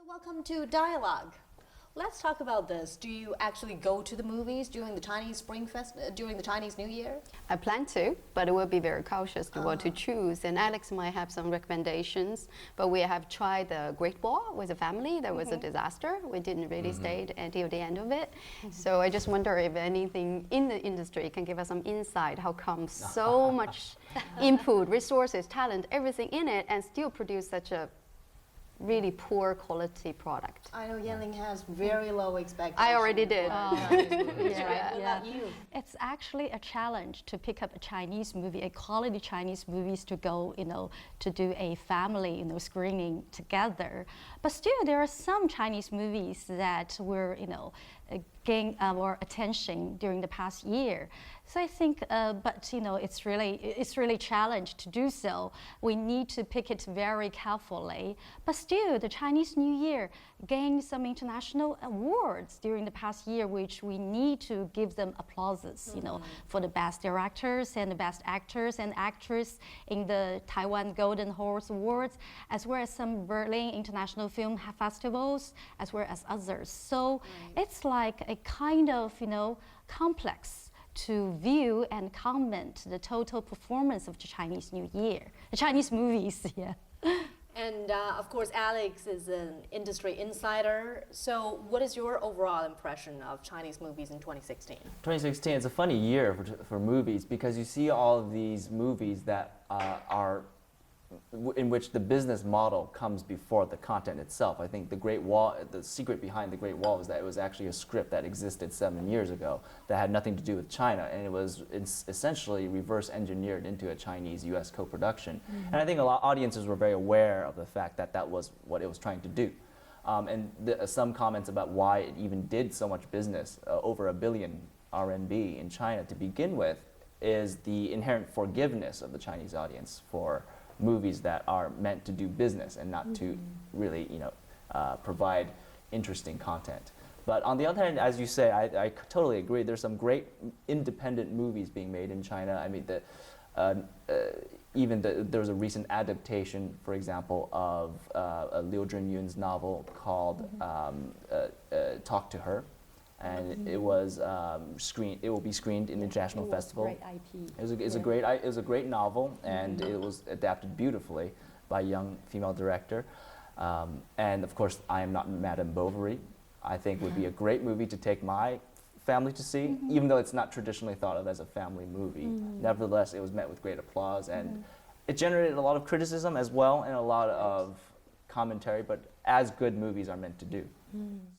Welcome to Dialogue. Let's talk about this. Do you actually go to the movies during the Chinese during the Chinese New Year? I plan to, but it will be very cautious to what to choose. And Alex might have some recommendations. But we have tried the Great Wall with the family. There was a disaster. We didn't really stay until the end of it. So I just wonder if anything in the industry can give us some insight. How come so much input, resources, talent, everything in it, and still produce such a really poor quality product? I know Yanling has very low expectations. I already did. What about you? It's actually a challenge to pick up a Chinese movie, a quality Chinese movies to go, to do a family, screening together. But still, there are some Chinese movies that were, gain our attention during the past year. So I think, but it's really challenge to do so. We need to pick it very carefully. But still, the Chinese New Year gained some international awards during the past year, which we need to give them applauses, for the best directors and the best actors and actresses in the Taiwan Golden Horse Awards, as well as some Berlin International Film Festivals, as well as others. So it's like a kind of, complex to view and comment the total performance of the Chinese New Year, the Chinese movies, yeah. And of course, Alex is an industry insider. So what is your overall impression of Chinese movies in 2016? 2016 is a funny year for movies because you see all of these movies that are in which the business model comes before the content itself. I think the Great Wall, the secret behind the Great Wall was that it was actually a script that existed 7 years ago that had nothing to do with China, and it was essentially reverse engineered into a Chinese-US co-production. And I think a lot of audiences were very aware of the fact that that was what it was trying to do. And some comments about why it even did so much business, over R1 billion RMB in China to begin with, is the inherent forgiveness of the Chinese audience for movies that are meant to do business and not to really, provide interesting content. But on the other hand, as you say, I totally agree. There's some great independent movies being made in China. I mean, there was a recent adaptation, for example, of Liu Zhenyun's novel called Talk to Her. And it was screened. It will be screened in the international festival. Great IP. It was a great novel, and it was adapted beautifully by a young female director. And of course, I Am Not Madame Bovary, I think would be a great movie to take my family to see, even though it's not traditionally thought of as a family movie. Nevertheless, it was met with great applause, and it generated a lot of criticism as well and a lot of commentary. But as good movies are meant to do.